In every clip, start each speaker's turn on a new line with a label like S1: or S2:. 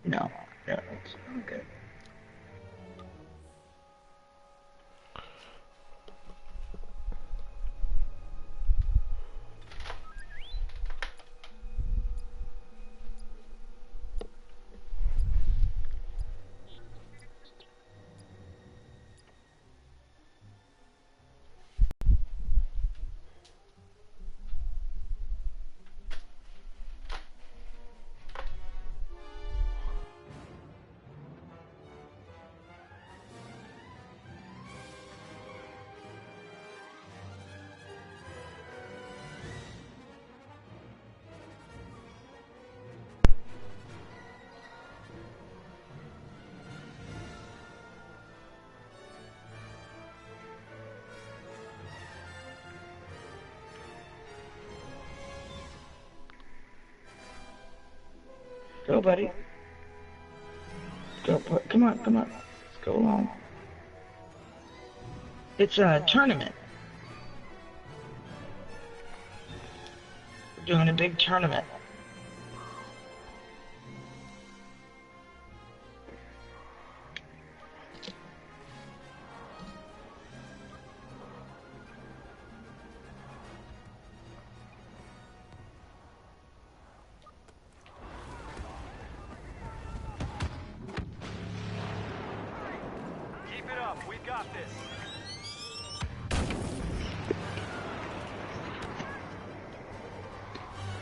S1: No, no, it's okay. Go, buddy. Go, come on, come on. Let's go along. It's a tournament. We're doing a big tournament.
S2: Keep it up. We got this.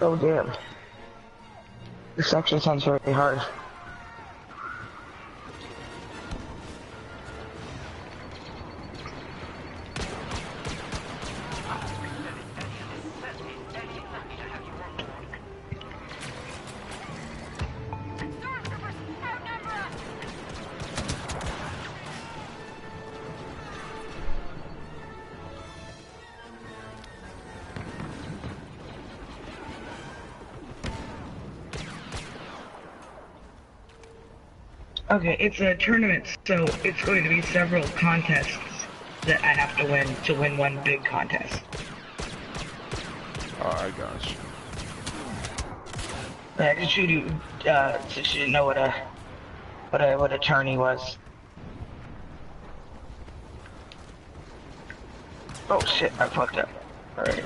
S1: Oh, damn. This section sounds very hard. Okay, it's a tournament, so it's going to be several contests that I have to win one big contest.
S3: Oh, I got you.
S1: I just shoot you, since you didn't know what a tourney was. Oh shit, I fucked up. Alright.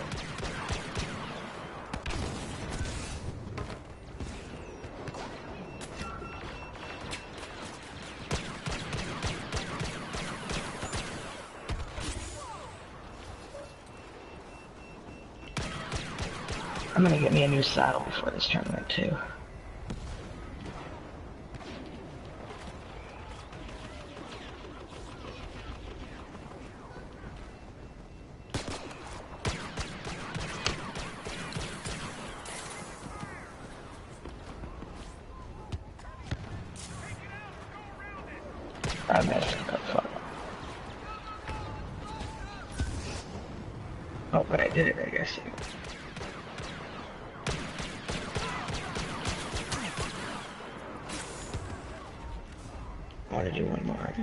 S1: I'm gonna get me a new saddle before this tournament too. I messed up, fuck. Oh, but I did it, I guess. I want to do one more.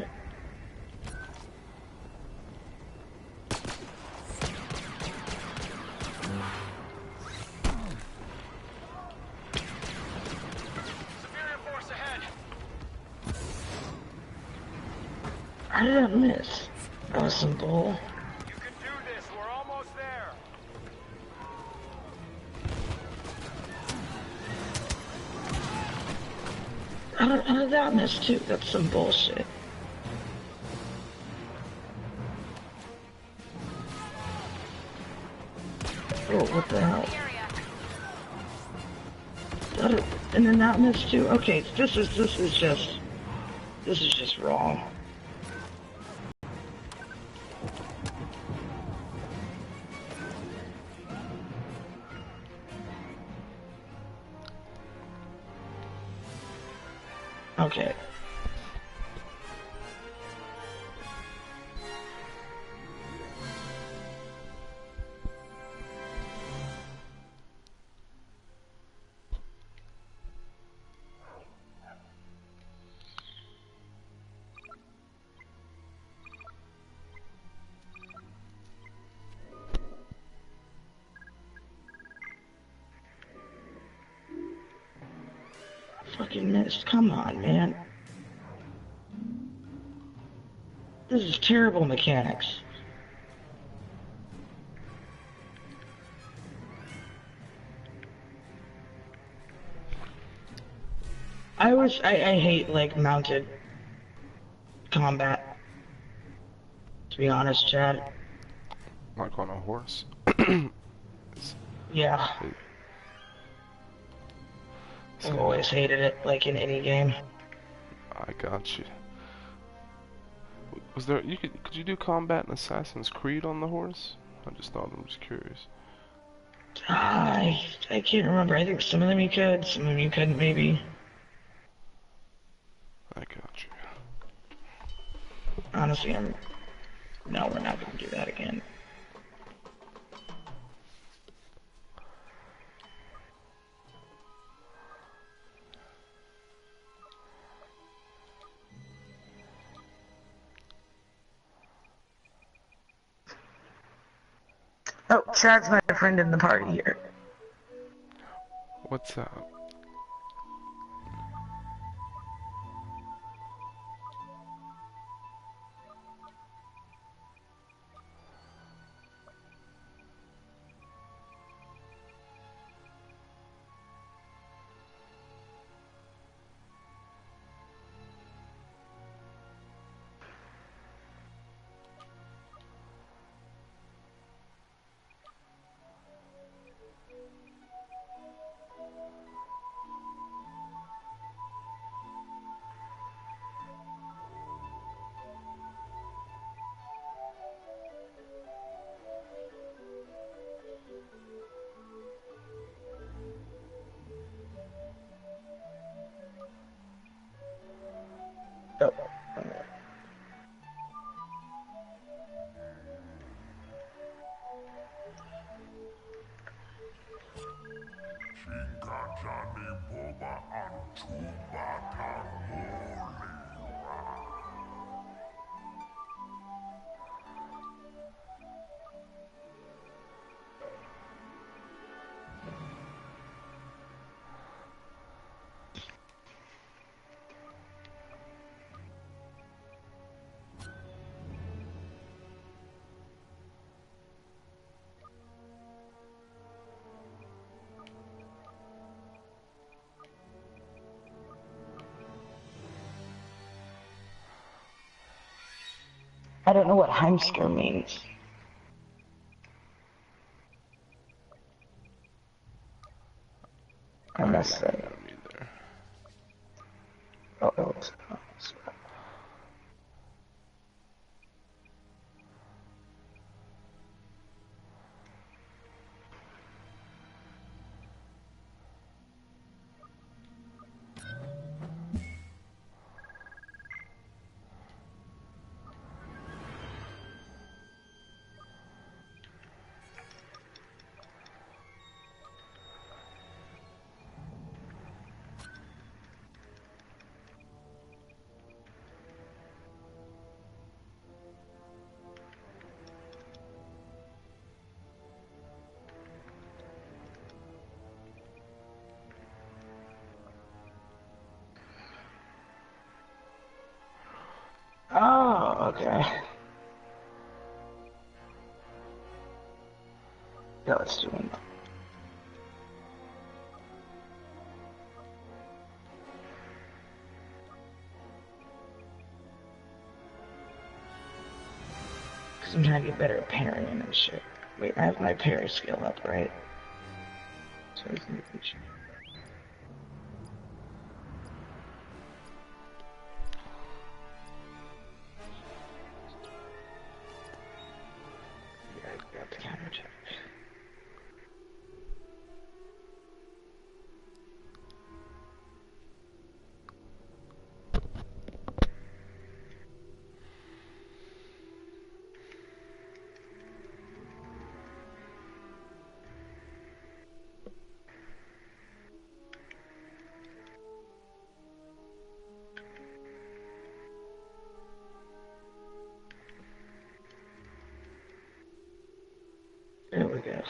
S2: Superior force ahead.
S1: How did I miss? That was some bull.
S2: You can do this. We're almost there.
S1: How did that miss too? That's some bullshit. Oh, what the hell? And then that missed too. Okay, this is just wrong. Okay. fucking missed. Come on, man. This is terrible mechanics. I hate, like, mounted combat. To be honest, Chad.
S3: Like on a horse.
S1: Yeah. I've always hated it, like in any game.
S3: I got you. Was there? Could you do combat in Assassin's Creed on the horse? I just thought. I'm just curious.
S1: I can't remember. I think some of them you could, some of them you couldn't, maybe.
S3: I got you.
S1: Honestly, no, we're not gonna do that again. Oh, Chad's my friend in the party here.
S3: What's up?
S1: Oh. I don't know what Heimsker means. I must say. Oh. Oh, okay. Yeah, let's do one. Because I'm trying to get better at parrying and shit. Wait, I have my parry skill up, right? So it's gonna be cheap. Yeah, I got the counter attack. There we go.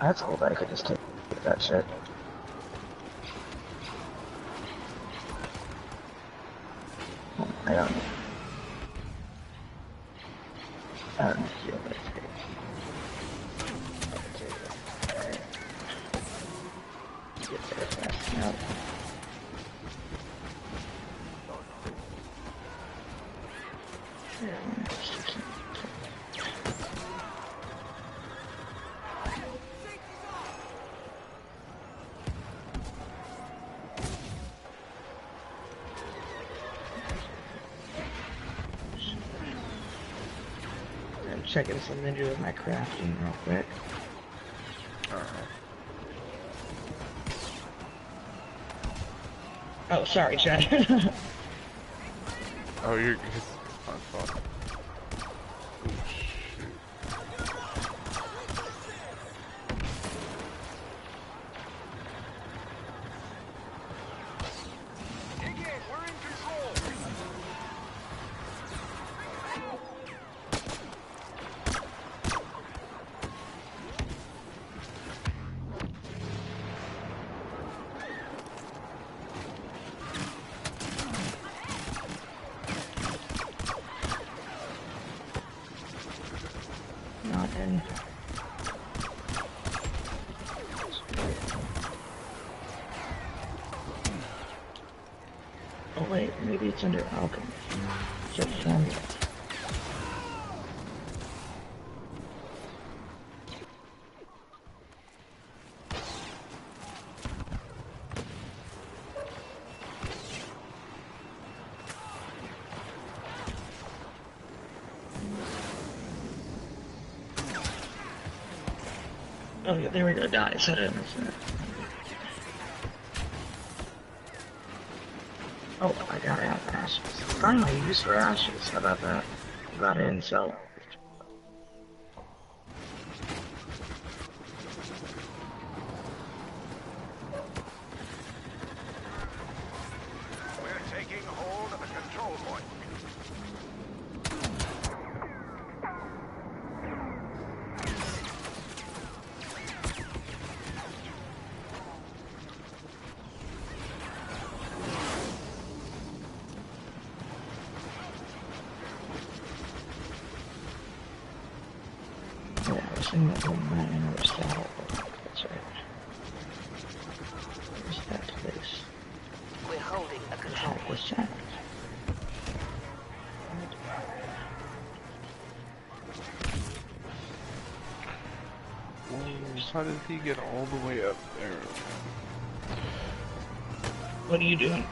S1: That's cool that I could just take that shit. I don't feel it. Alright. Get there fast enough. I'm checking something to do with my crafting real quick. Oh, sorry, Chad.
S3: Oh, you're good. I thought. Oh, shoot.
S2: Dig in, we're in control.
S1: Nothing. Oh wait, maybe it's under alchemy. Just formula. Oh yeah, there we go. Die. Set it. Oh, I gotta have ashes. Finally, use for ashes. How about that? Got in, so.
S2: We're taking hold of the control point.
S1: Yeah, I was thinking about doing that in another style, but that's right. Where's that place?
S4: We're holding a control
S1: Attack
S4: point.
S1: this challenge.
S3: How did he get all the way up there?
S1: What are you doing?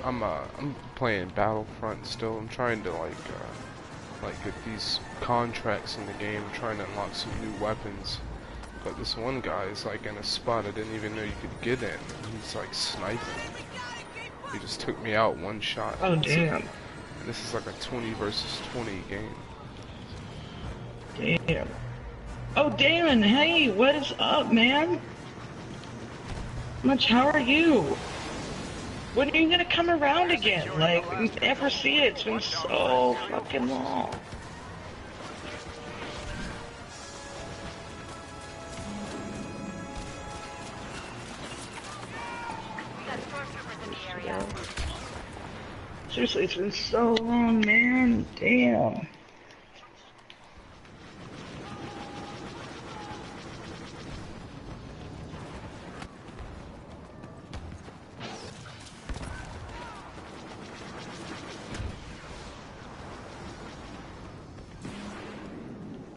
S3: I'm playing Battlefront still. I'm trying to like get these contracts in the game, trying to unlock some new weapons. But this one guy is like in a spot I didn't even know you could get in. He's like sniping. He just took me out one shot.
S1: Oh damn.
S3: And this is like a 20 versus 20 game.
S1: Damn. Oh Damon, hey, what is up, man? Much, how are you? When are you gonna come around again? Like, we never see it. It's been so fucking long. Seriously, it's been so long, man. Damn.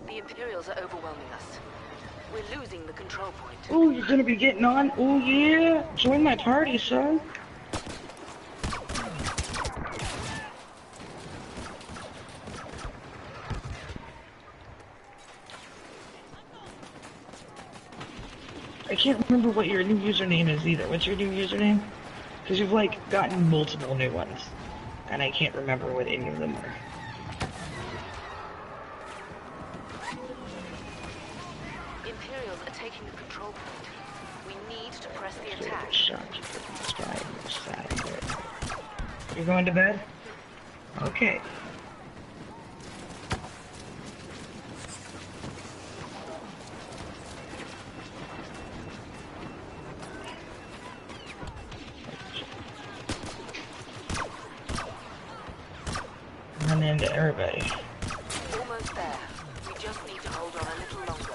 S4: The Imperials are overwhelming us. We're losing the control point.
S1: Ooh, you're gonna be getting on? Ooh, yeah. Join my party, son. I can't remember what your new username is either. What's your new username? Because you've, like, gotten multiple new ones. And I can't remember what any of them are.
S4: Imperials are taking the control point. We need to press the attack.
S1: You're going to bed? Okay. run into everybody.
S4: Almost there. We just need to hold on a little longer.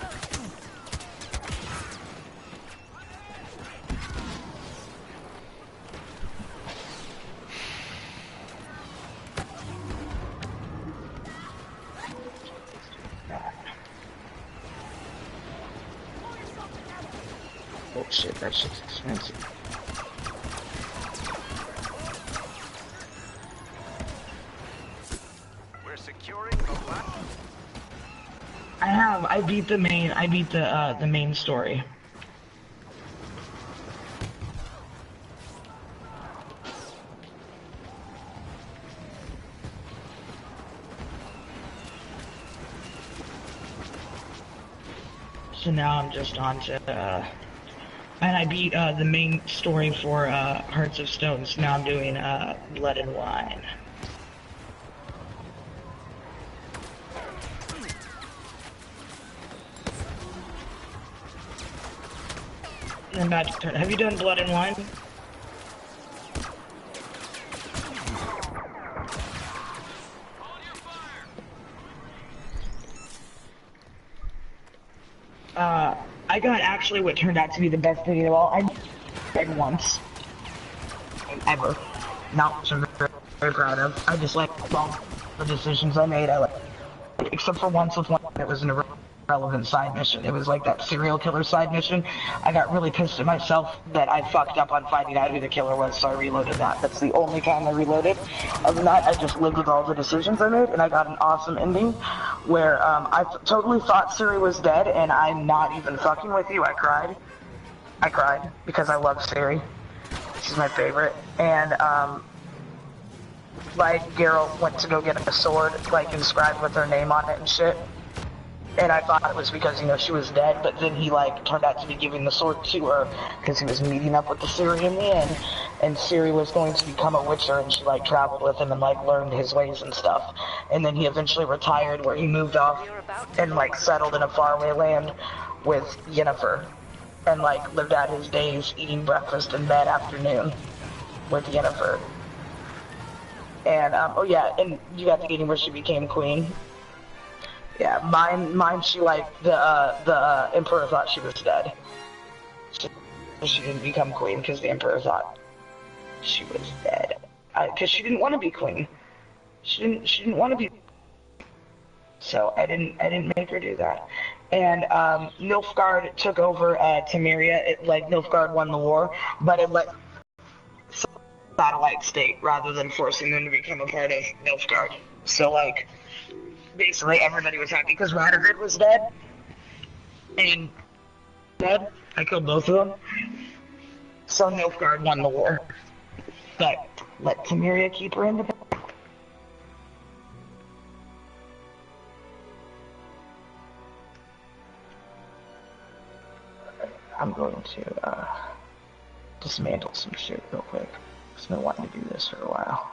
S1: Oh shit, that shit's expensive.
S2: We're securing the last.
S1: I beat the main story. So now I'm just on to, and I beat, the main story for, Hearts of Stone, so now I'm doing, Blood and Wine. And then Magic Turn. Have you done Blood and Wine? I got actually what turned out to be the best thing of all. I died once. Ever. Not which I'm very proud of. I just like all the decisions I made. I like, except for once with one that was an irrelevant side mission. It was like that serial killer side mission. I got really pissed at myself that I fucked up on finding out who the killer was, so I reloaded that. That's the only time I reloaded. Other than that, I just lived with all the decisions I made, and I got an awesome ending where I totally thought Siri was dead, and I'm not even fucking with you. I cried. I cried because I love Siri. She's my favorite. And like Geralt went to go get a sword, like inscribed with her name on it and shit. And I thought it was because, you know, she was dead, but then he, like, turned out to be giving the sword to her because he was meeting up with the Ciri in the end, and Ciri was going to become a witcher, and she, like, traveled with him and, like, learned his ways and stuff. And then he eventually retired, where he moved off and, like, settled in a faraway land with Yennefer, and, like, lived out his days eating breakfast in bed afternoon with Yennefer. And, oh yeah, and you got the ending where she became queen. Yeah, mine, she, like, the Emperor thought she was dead. So she didn't become queen because the Emperor thought she was dead. Because she didn't want to be queen. She didn't want to be. So I didn't make her do that. And, Nilfgaard took over, Temeria. Nilfgaard won the war, but it, satellite state rather than forcing them to become a part of Nilfgaard. So, like, basically everybody was happy because Radovid was dead. And dead. I killed both of them. So Nilfgaard won the war. But let Temeria keep her independent. I'm going to dismantle some shit real quick. I've been wanting to do this for a while.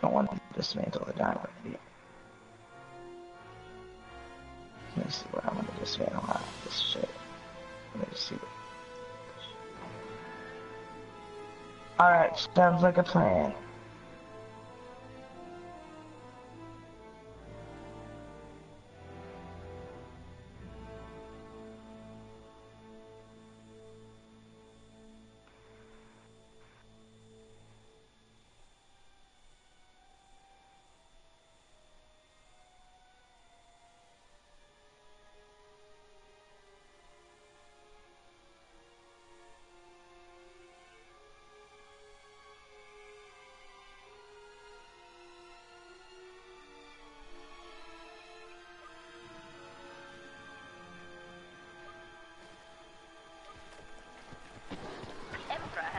S1: Don't want to dismantle the diamond. Let me see what I'm going to dismantle out of this shit. Let me see. Alright, sounds like a plan.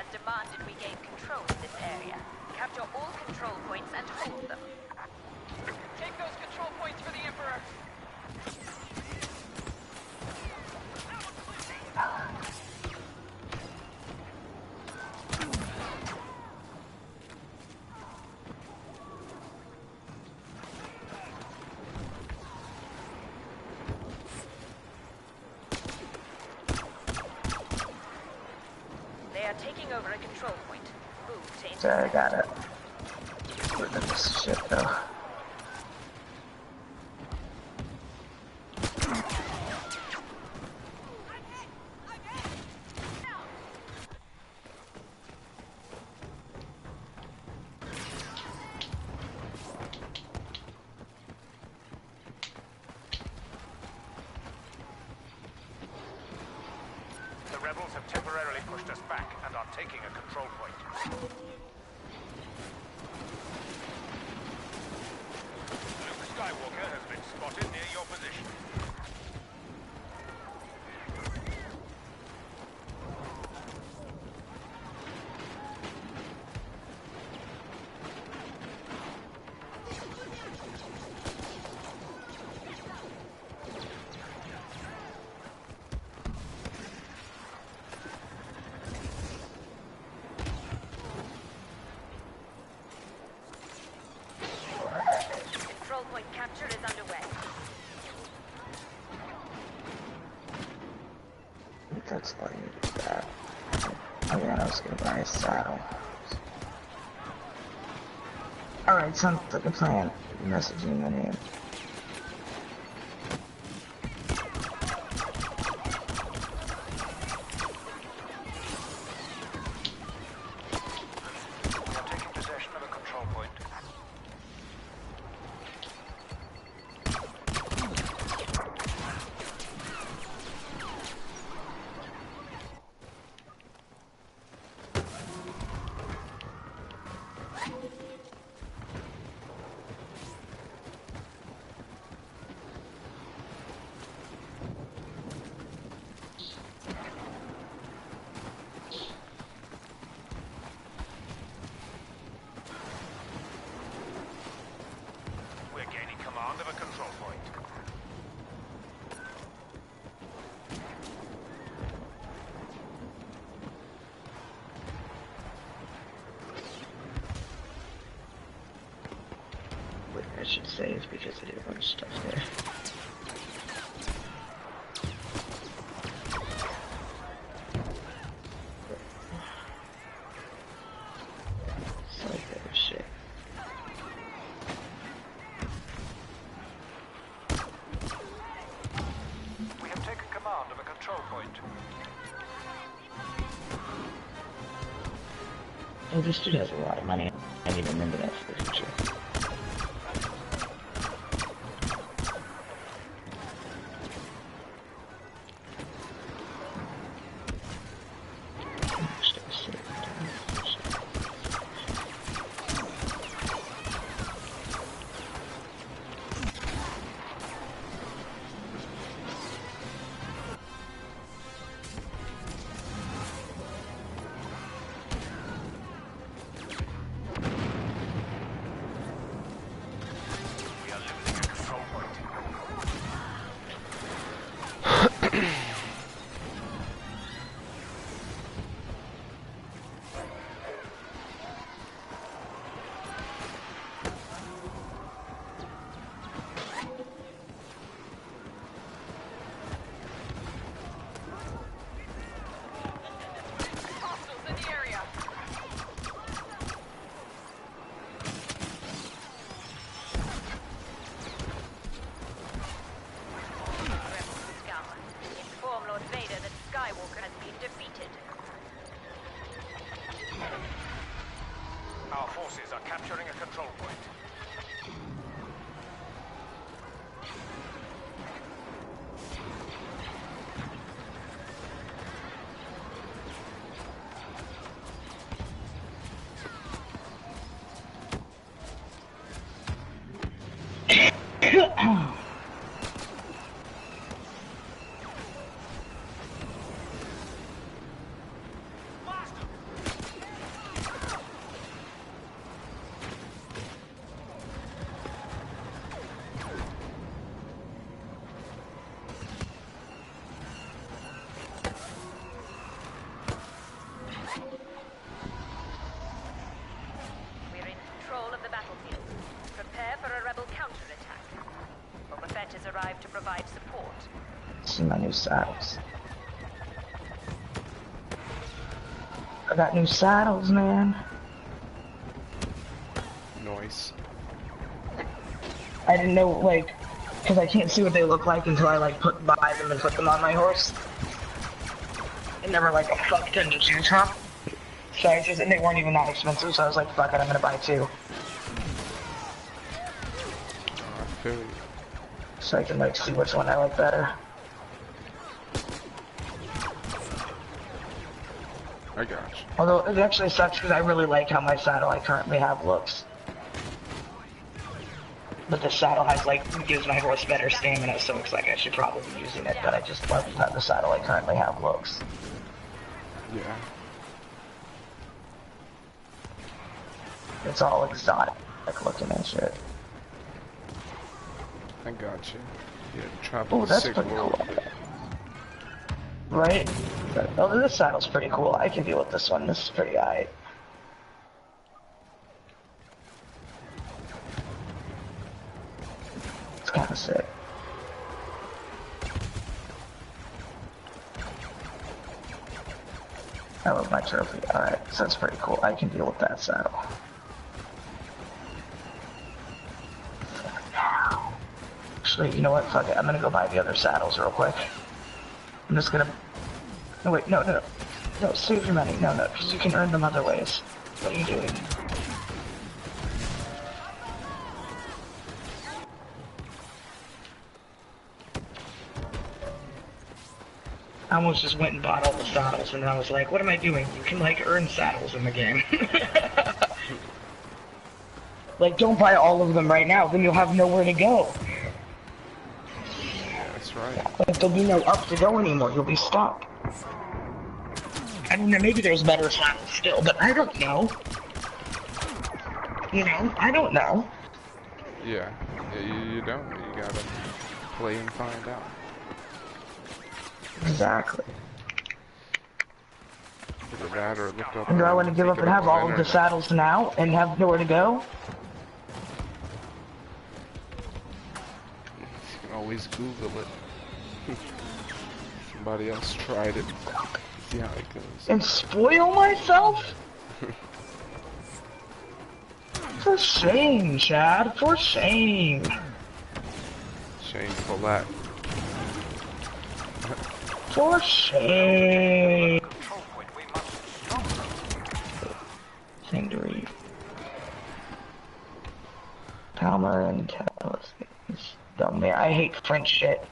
S5: Demanded we gain control of this area. Capture all control points and hold them.
S2: Take those control points for the Emperor.
S5: They are taking over a control point. Move to
S1: So I gotta look at this shit though.
S2: The rebels have temporarily pushed us back and are taking a control point. Luke Skywalker has been spotted near your position.
S5: Control point capture is underway.
S1: That's why you do that. Oh yeah, I was gonna buy a saddle. Alright, sounds like a plan. Messaging the name.
S2: We are taking possession of a control point. We're gaining command of a control point.
S1: Wait, I should save because I did a bunch of stuff there. Save that shit.
S2: We have taken command of a control point.
S1: Oh, this dude has a lot of money. I need to remember that for the future.
S2: We are losing a control point.
S5: Hostiles in the area. Rebel scum. Inform Lord Vader that Skywalker has been defeated.
S2: Our forces are capturing a control point.
S5: We're in control of the battlefield. Prepare for a rebel counterattack. Boba Fett has arrived to provide support.
S1: See my new saddles. I got new saddles, man.
S3: noise.
S1: I didn't know, like, because I can't see what they look like until I, like, buy them and put them on my horse. And never, like, a fuck ton to choose from. So I just, and they weren't even that expensive, so I was like, fuck it, I'm gonna buy 2.
S3: I feel you.
S1: So I can, like, see which one I like better.
S3: I got you.
S1: Although, it actually sucks because I really like how my saddle I currently have looks. But the saddle has, like, gives my horse better stamina, so it's like I should probably be using it, but I just love how the saddle I currently have looks.
S3: Yeah.
S1: It's all exotic, like, looking and shit.
S3: I got you. Yeah, travel
S1: Oh,
S3: the
S1: that's
S3: sick
S1: pretty
S3: world.
S1: cool. Right? Oh, this saddle's pretty cool. I can deal with this one. This is pretty aight. It's kind of sick. I love my trophy. Alright, so that's pretty cool. I can deal with that saddle. Actually, you know what? Fuck it. I'm gonna go buy the other saddles real quick. I'm just gonna... No, wait. No, no, no. No, save your money. No, no, because you can earn them other ways. What are you doing? I almost just went and bought all the saddles, and I was like, what am I doing? You can, like, earn saddles in the game. Like, don't buy all of them right now, then you'll have nowhere to go.
S3: Yeah, that's right.
S1: Like, there'll be no up to go anymore, you'll be stuck. I don't know, maybe there's better saddles still, but I don't know. You know, I don't know.
S3: Yeah, you don't. You gotta play and find out.
S1: Exactly.
S3: Either that or look up.
S1: And do I want to give up and have all of the saddles now and have nowhere to go?
S3: You can always Google it. Somebody else tried it. See how it goes.
S1: And spoil myself? For shame, Chad. For shame.
S3: Shameful that.
S1: For shame. Thing to read. Palmer and Telus. Dumb man. I hate French shit.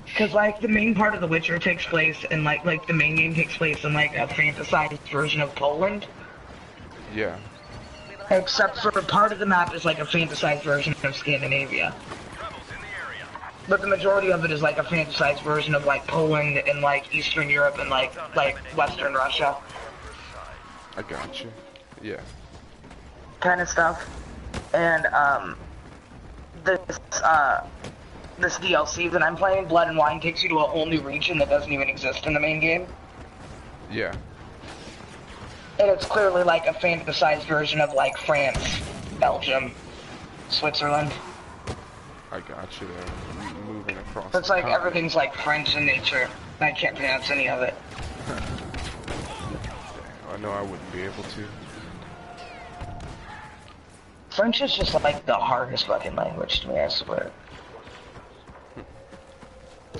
S1: Because, like, the main part of The Witcher takes place in, like the main game takes place in, like, a fantasized version of Poland.
S3: Yeah.
S1: Except for part of the map is, like, a fantasized version of Scandinavia. But the majority of it is, like, a fantasized version of, like, Poland and, like, Eastern Europe and, like Western Russia.
S3: I got you. Yeah.
S1: Kind of stuff. And, this DLC that I'm playing, Blood and Wine, takes you to a whole new region that doesn't even exist in the main game.
S3: Yeah.
S1: And it's clearly like a fantasized version of like France, Belgium, Switzerland.
S3: I got you there. Moving across.
S1: It's like
S3: continent.
S1: everything's like French in nature. I can't pronounce any of it.
S3: I know I wouldn't be able to.
S1: French is just like the hardest fucking language to me, I swear.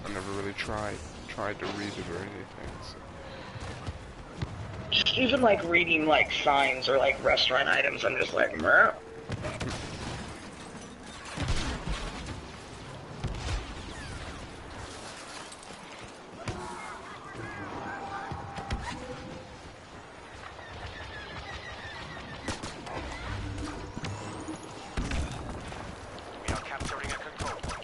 S3: I never really tried to read it or anything. So.
S1: Just even like reading like signs or like restaurant items, I'm just like, meh.
S2: We are capturing a control point.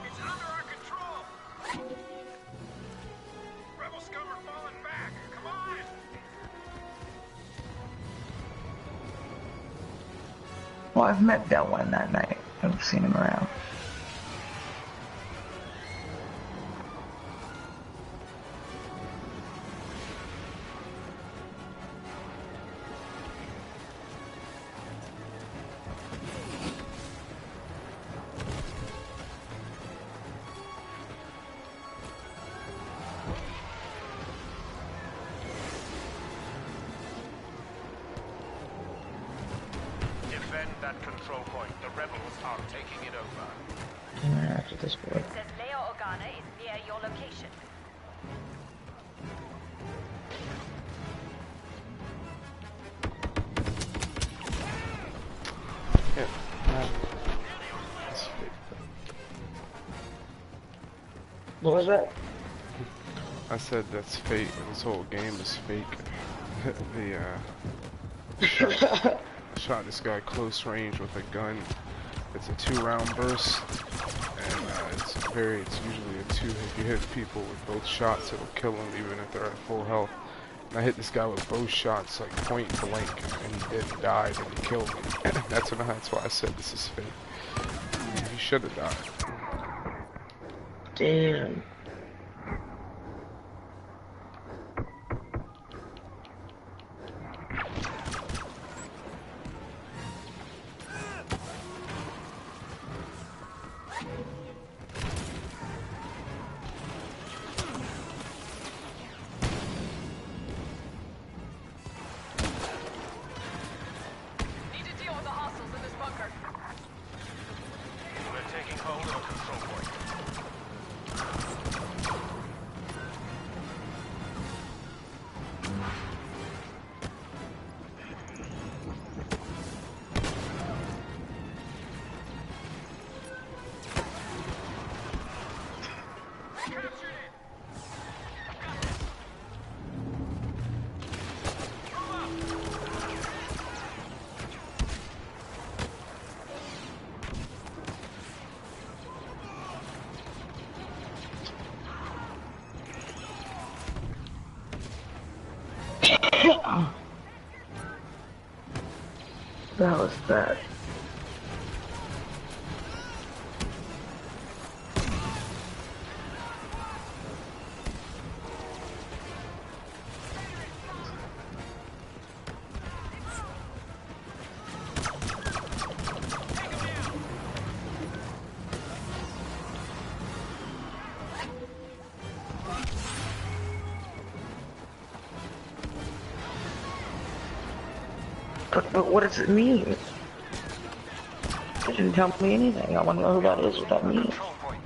S2: It's under our control. Rebel scum are falling back. Come on.
S1: Well, I've met Delwyn that night. I've seen him around.
S2: that control point. The rebels are taking it over.
S1: After this boy.
S5: It says Leo Organa is near your location.
S3: Yeah. That's fake.
S1: What was that?
S3: I said that's fake. This whole game is fake. Shot this guy close range with a gun. It's a 2-round burst, and it's usually a 2. If you hit people with both shots, it'll kill them even if they're at full health. And I hit this guy with both shots, like point blank, and he didn't die, and he killed me. That's why I said this is fake. He should have died.
S1: Damn.
S5: Need to deal with the hostiles in this bunker.
S2: We're taking hold of a control point.
S1: That was bad. But what does it mean? It didn't tell me anything. I want to know who that is, what that means.
S2: Control point.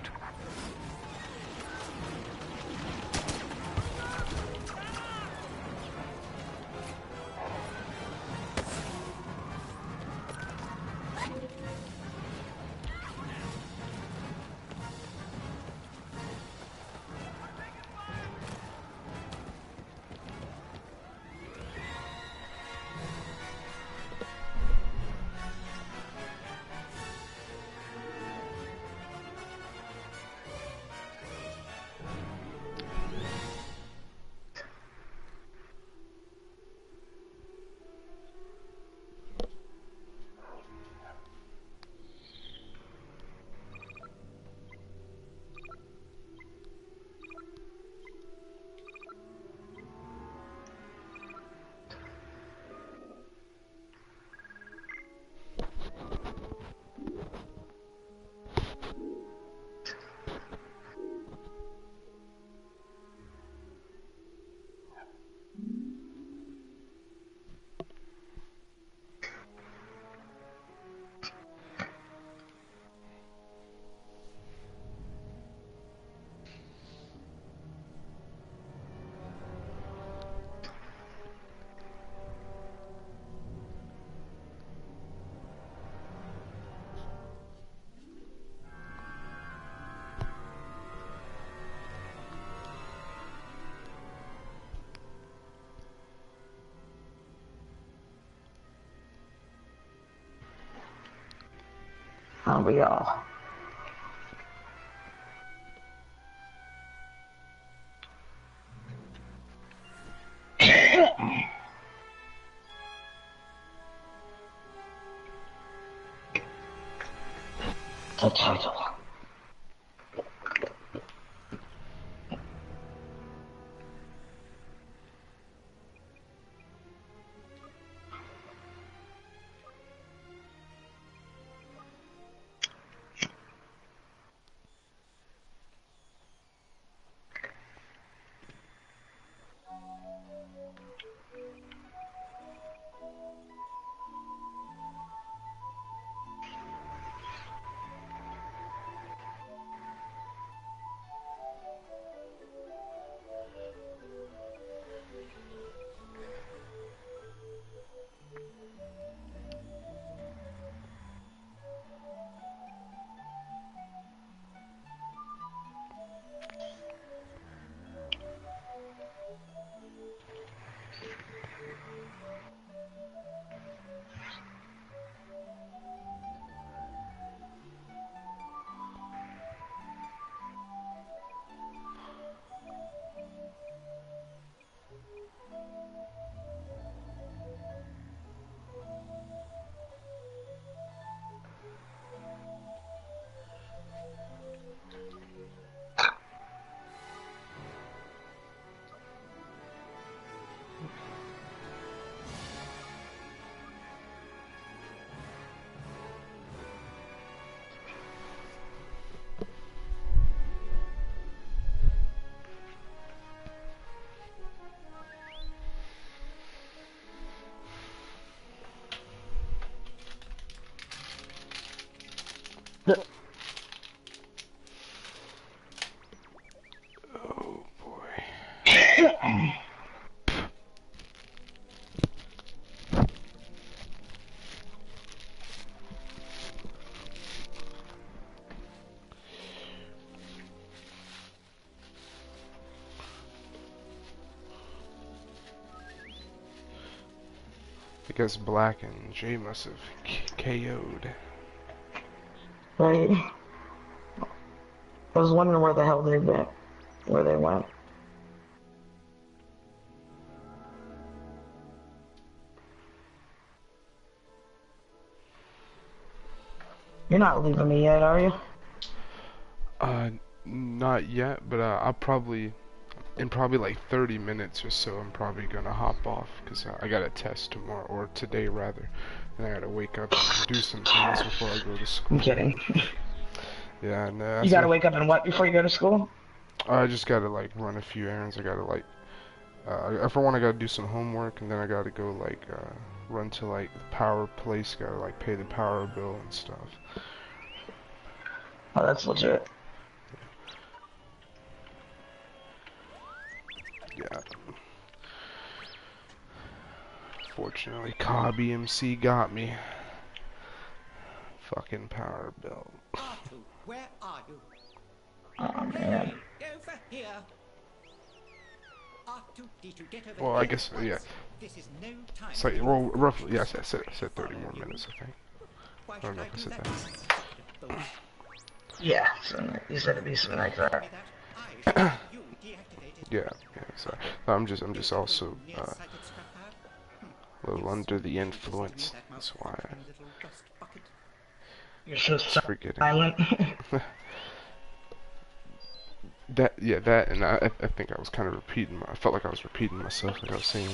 S1: I'll be all. The title.
S3: Oh boy. I guess Black and Jay must have KO'd.
S1: Right. I was wondering where the hell they went. Where they went. You're not leaving me yet, are you?
S3: Not yet, but I'll probably, in probably like 30 minutes or so, I'm probably gonna hop off, because I got a test tomorrow, or today rather, and I gotta wake up and do some things before I go to school.
S1: I'm kidding.
S3: Yeah, and
S1: You gotta wake up and what before you go to school?
S3: I just gotta like run a few errands. I gotta like, for one, I gotta do some homework, and then I gotta go like run to like the power place. Gotta like pay the power bill and stuff.
S1: Oh, that's legit.
S3: Yeah. Fortunately, Cobb EMC got me. Fucking power bill.
S6: R2, where are you?
S1: Oh man.
S6: Over here. R2D2, get over
S3: Well,
S6: here
S3: I guess
S6: at
S3: yeah.
S6: once. This is no time.
S3: It's like well, roughly. Yes, I said 30 more minutes. I think.
S6: Why
S3: I don't know
S6: should
S3: if I
S6: do
S3: said that.
S6: that?
S1: Yeah, so you said it'd be something like that.
S6: You deactivated.
S3: Yeah. So I'm just also a little under the influence. That's why
S1: You're so
S3: forgetting.
S1: silent.
S3: that, and I think I was kind of repeating. I felt like I was repeating myself, like I was saying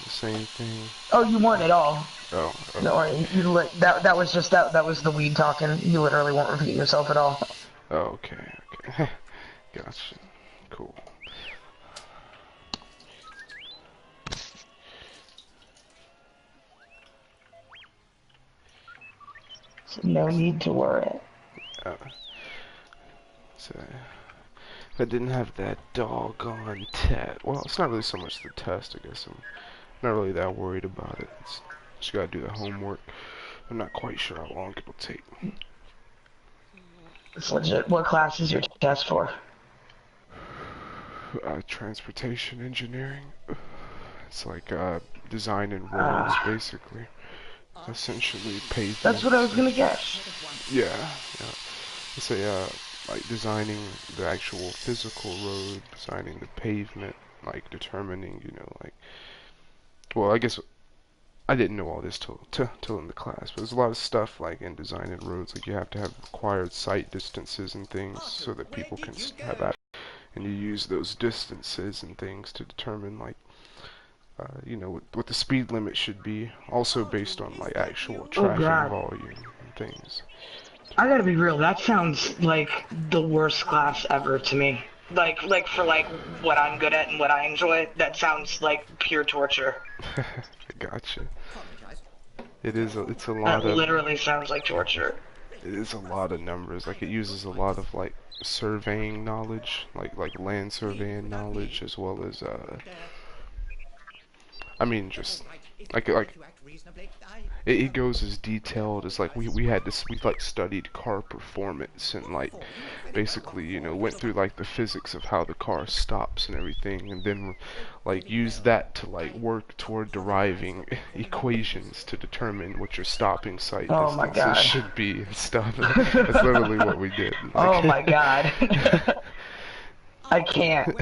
S3: the same thing.
S1: Oh, you weren't at all.
S3: Oh, okay.
S1: No, that was just that was the weed talking. You literally weren't repeating yourself at all.
S3: Oh, okay. Gotcha. Cool.
S1: So no need to worry.
S3: So if I didn't have that doggone test, well, it's not really so much the test. I guess I'm not really that worried about it. Just gotta do the homework. I'm not quite sure how long it'll take.
S1: It's legit. What class is your test for?
S3: Transportation engineering. It's like designing roads, basically. Essentially pavements.
S1: That's what I was gonna guess.
S3: Yeah. It's a like designing the actual physical road, designing the pavement, like determining, like. Well, I guess I didn't know all this till in the class, but there's a lot of stuff like in designing roads, like you have to have required sight distances and things so that people can have that, and you use those distances and things to determine like. What the speed limit should be, also based on like actual traffic volume and things.
S1: I gotta be real. That sounds like the worst class ever to me. Like for what I'm good at and what I enjoy. That sounds like pure torture.
S3: Gotcha. It's a lot
S1: That
S3: of.
S1: literally sounds like torture.
S3: It is a lot of numbers. Like it uses a lot of like surveying knowledge, like land surveying knowledge, as well as I mean, just like it goes as detailed as like we like studied car performance and like basically went through like the physics of how the car stops and everything, and then like use that to like work toward deriving equations to determine what your stopping sight distances should be and stuff. That's literally what we did. Like,
S1: oh my god. I can't.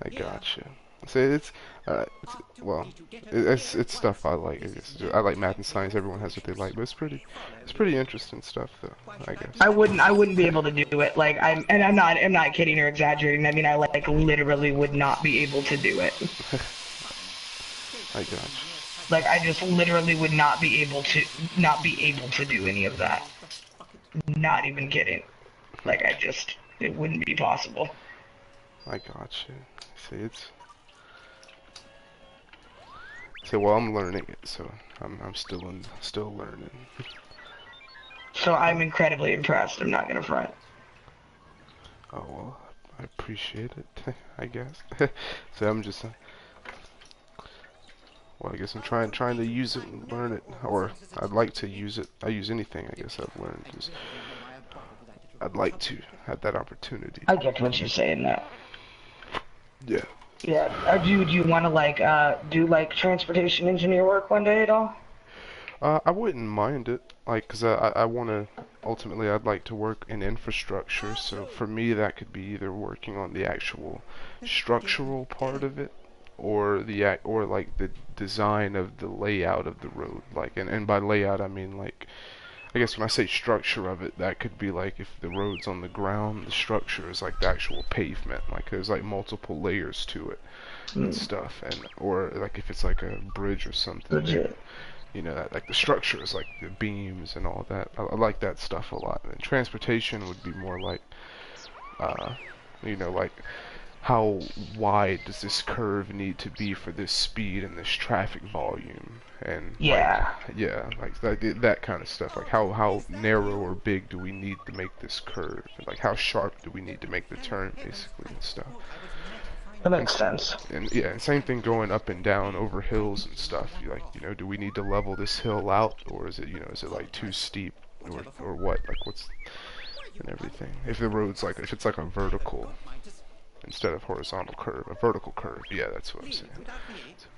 S3: I gotcha. So Well, it's stuff I like. I like math and science. Everyone has what they like, but it's pretty interesting stuff though, I guess.
S1: I wouldn't be able to do it. Like I'm not kidding or exaggerating. I mean, I like literally would not be able to do it.
S3: I got
S1: Like I just literally would not be able to do any of that. Not even kidding. Like it wouldn't be possible.
S3: you. I got you. See, well, I'm learning it, so I'm still learning.
S1: So I'm incredibly impressed. I'm not gonna front.
S3: Oh well, I appreciate it. I guess. So I'm just. Well, I guess I'm trying to use it and learn it, or I'd like to use it. I use anything I guess I've learned. I'd like to have that opportunity.
S1: I get what you're saying now.
S3: Yeah.
S1: Yeah. Do you want to like do like transportation engineer work one day at all?
S3: I wouldn't mind it, like, cause I wanna ultimately I'd like to work in infrastructure. So for me, that could be either working on the actual structural part of it, or like the design of the layout of the road. Like, and by layout I mean like, I guess when I say structure of it, that could be like if the road's on the ground, the structure is like the actual pavement. Like there's like multiple layers to it and stuff, and or like if it's like a bridge or something.
S1: Legit.
S3: You know, that like the structure is like the beams and all that. I like that stuff a lot. And transportation would be more like, you know, like how wide does this curve need to be for this speed and this traffic volume, and
S1: Yeah.
S3: like, yeah, like that kind of stuff. Like how narrow or big do we need to make this curve? And like how sharp do we need to make the turn, basically, and stuff.
S1: That makes sense.
S3: And yeah, and same thing going up and down over hills and stuff. You know, do we need to level this hill out, or is it, you know, is it like too steep, or what? Like what's and everything. If the road's like, if it's like a vertical instead of horizontal curve, a vertical curve. Yeah, that's what I'm saying. It's a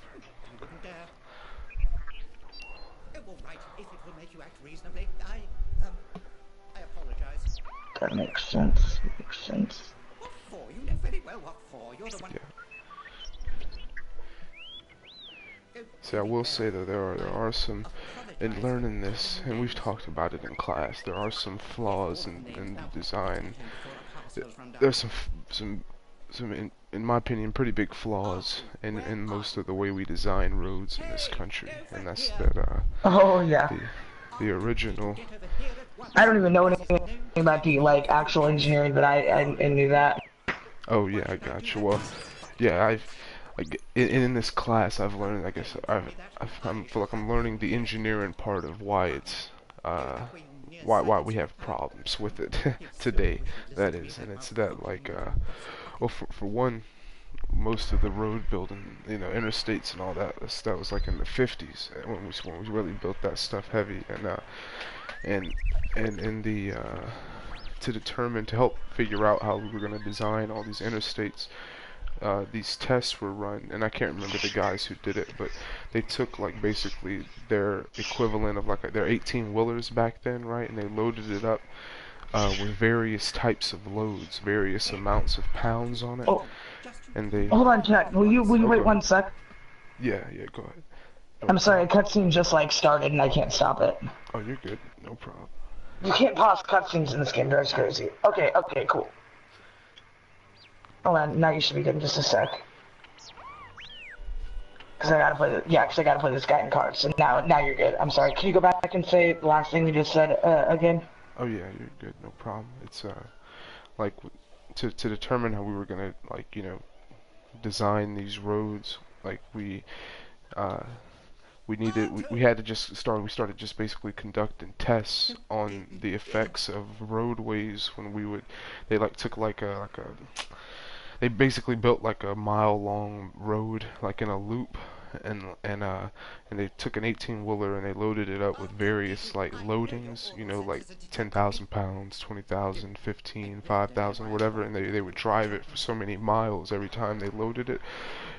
S3: vertical curve.
S6: All right, if it will make you act reasonably, I apologize.
S1: That makes sense. Makes sense.
S6: What for? You know very well what for. You're the one.
S3: Yeah. See, I will say though, there are some, in learning this, and we've talked about it in class, there are some flaws in the design. There's some in my opinion, pretty big flaws in most of the way we design roads in this country, and that's that
S1: Oh yeah.
S3: the original.
S1: I don't even know anything about the like actual engineering, but I knew that.
S3: Oh yeah, I got you. Well, yeah, in this class I've learned. I guess I feel like I'm learning the engineering part of why it's why we have problems with it today. That is, and it's that like well, for one, most of the road building, you know, interstates and all that was like in the 50s when we really built that stuff heavy, and in the to help figure out how we were going to design all these interstates. These tests were run, and I can't remember the guys who did it, but they took like basically their equivalent of like their 18-wheelers back then, right? And they loaded it up with various types of loads, various amounts of pounds on it.
S1: Oh,
S3: And they.
S1: hold on, Jack. Will you wait one sec?
S3: Yeah, go ahead.
S1: I'm sorry, a cutscene just like started and I can't stop it.
S3: Oh, you're good. No problem.
S1: You can't pause cutscenes in this game. That's crazy. Okay, cool. Hold on, now you should be good in just a sec. Cause I gotta play this guy in cards. So now you're good. I'm sorry. Can you go back and say the last thing you just said again?
S3: Oh yeah, you're good. No problem. It's like to determine how we were gonna, like, you know, design these roads. Like we had to just start. We started just basically conducting tests on the effects of roadways when they like took like a they basically built like a mile-long road, like in a loop, and they took an 18-wheeler and they loaded it up with various like loadings, you know, like 10,000 pounds, 20,000, 15, 5,000, whatever, and they would drive it for so many miles every time they loaded it,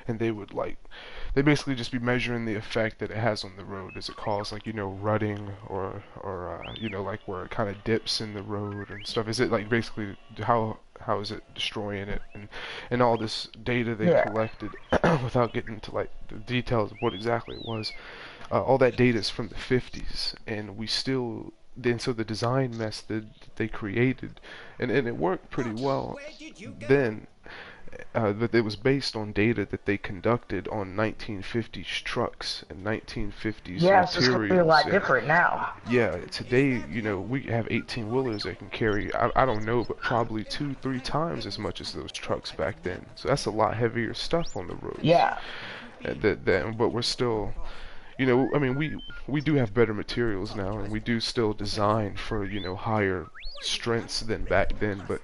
S3: and they would like. They basically just be measuring the effect that it has on the road. Does it cause, like, you know, rutting or you know, like where it kind of dips in the road and stuff? Is it like basically how how is it destroying it, and all this data they
S1: Yeah.
S3: collected without getting into like the details of what exactly it was. All that data is from the 50s, and we still then so the design method that they created, and it worked pretty well
S6: Where did you go?
S3: then. That it was based on data that they conducted on 1950s trucks and 1950s
S1: Yeah, it's just gonna be a
S3: materials.
S1: lot
S3: And
S1: different now.
S3: yeah, today, you know, we have 18 wheelers that can carry, I don't know, but probably 2-3 times as much as those trucks back then. So that's a lot heavier stuff on the roads.
S1: Yeah.
S3: But we're still, you know, I mean, we do have better materials now, and we do still design for, you know, higher strengths than back then, but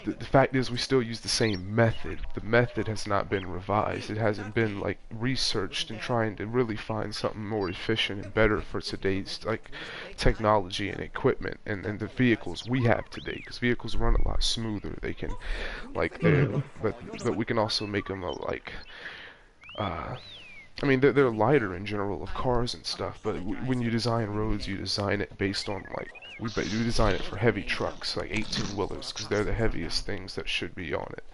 S3: the fact is we still use the same method. The method has not been revised. It hasn't been like researched and trying to really find something more efficient and better for today's like technology and equipment and the vehicles we have today, because vehicles run a lot smoother. They can like but we can also make them like I mean, they're lighter in general of cars and stuff, but when you design roads, you design it based on like we design it for heavy trucks, like 18 wheelers, because they're the heaviest things that should be on it.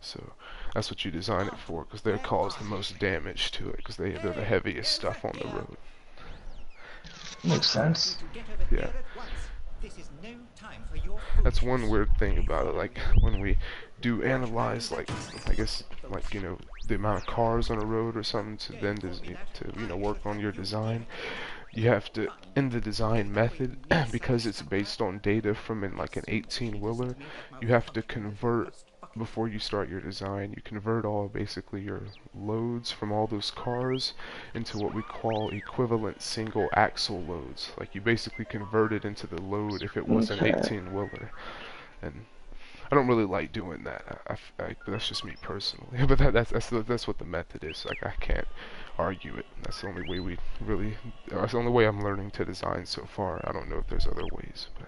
S3: So that's what you design it for, because they cause the most damage to it, because they're the heaviest stuff on the road.
S1: Makes sense.
S3: Yeah.
S6: This is no time for your
S3: That's one weird thing about it. Like when we do analyze, like I guess, like you know, the amount of cars on a road or something, to then to you know work on your design. You have to, in the design method, because it's based on data from in like an 18-wheeler, you have to convert, before you start your design, you convert all basically your loads from all those cars into what we call equivalent single axle loads. Like you basically convert it into the load if it was an 18-wheeler. And I don't really like doing that. That's just me personally. But that's what the method is. Like I can't argue it. That's the only way that's the only way I'm learning to design so far. I don't know if there's other ways, but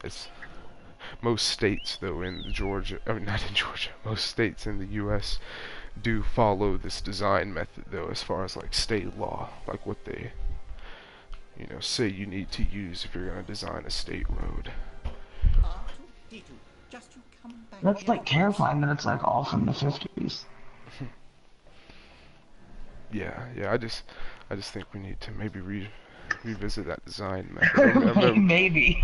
S3: it's most states though in Georgia, I mean not in Georgia, most states in the US do follow this design method though, as far as like state law, like what they, you know, say you need to use if you're going to design a state road.
S1: That's like terrifying that it's like all from the 50s.
S3: Yeah, I just think we need to maybe revisit that design method.
S1: Maybe.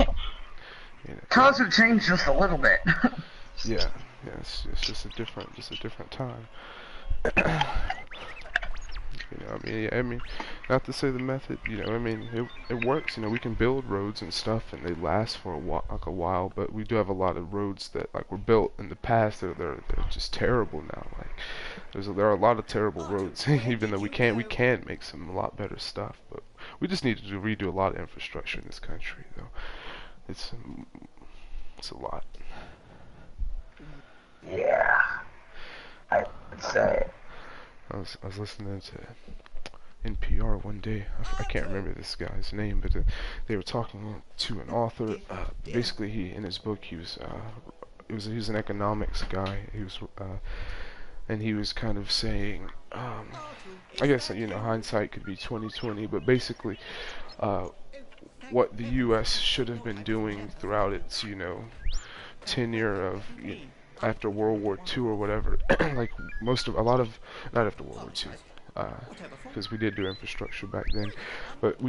S3: You know,
S1: Cause it changed just a little bit.
S3: yeah, it's just a different time. You know, I mean, not to say the method, you know, I mean, it works. You know, we can build roads and stuff, and they last for a while. But we do have a lot of roads that like were built in the past. They're just terrible now. Like, there are a lot of terrible roads. Even though we can make some a lot better stuff, but we just need to redo a lot of infrastructure in this country, though. It's a lot.
S1: Yeah, I'd say.
S3: I was listening to NPR one day. I can't remember this guy's name, but they were talking to an author. Basically, he in his book he was an economics guy. And he was kind of saying, I guess you know hindsight could be 20/20, but basically, what the U.S. should have been doing throughout its tenure of after World War II or whatever, like not after World War II, because we did do infrastructure back then, but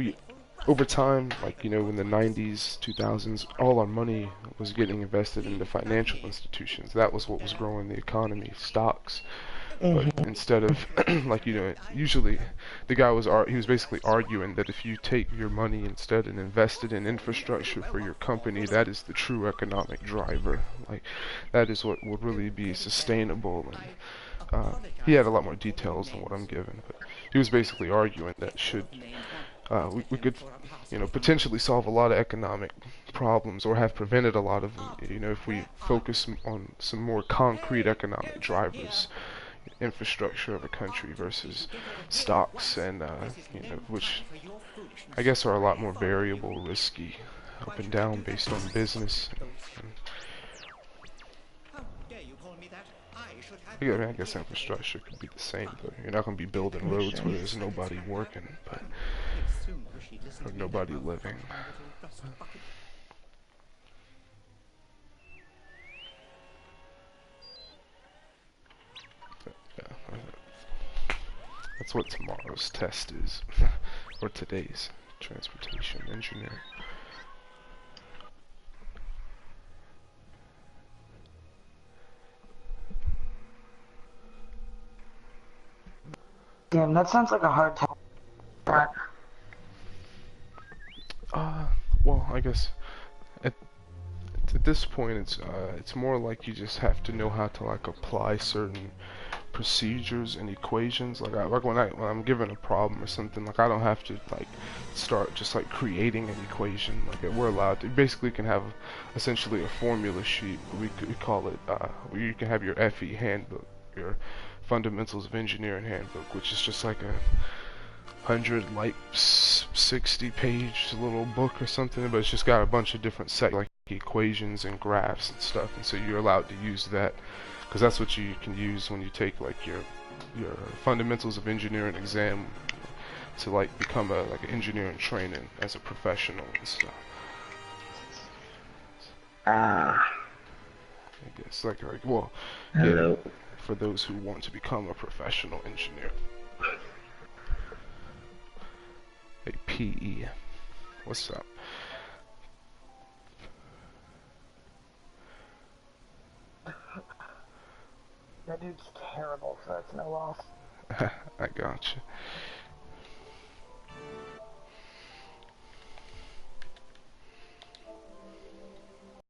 S3: over time, like in the 90s, 2000s, all our money was getting invested into financial institutions. That was what was growing the economy, stocks. But instead of usually the guy he was basically arguing that if you take your money instead and invest it in infrastructure for your company, that is the true economic driver. Like that is what would really be sustainable. And he had a lot more details than what I'm giving, but he was basically arguing that we could potentially solve a lot of economic problems or have prevented a lot of them, if we focus on some more concrete economic drivers. Infrastructure of a country versus stocks and which I guess are a lot more variable, risky, up and down based on business. I guess infrastructure could be the same, but you're not going to be building roads where there's nobody working, or nobody living. That's what tomorrow's test is, or today's transportation engineering.
S1: Damn, that sounds like a hard time.
S3: Well, I guess at this point it's more like you just have to know how to like apply certain procedures and equations. Like when I'm given a problem or something, like I don't have to like start just like creating an equation. Like we're allowed to basically can have essentially a formula sheet. We call it where you can have your FE handbook, your Fundamentals of Engineering handbook, which is just like a 60-page little book or something, but it's just got a bunch of different like equations and graphs and stuff, and so you're allowed to use that because that's what you can use when you take like your Fundamentals of Engineering exam to like become an engineering training as a professional and stuff. I guess like well,
S1: Hello.
S3: yeah, for those who want to become a professional engineer. Hey, PE. What's up?
S1: That dude's terrible, so that's no loss.
S3: I gotcha.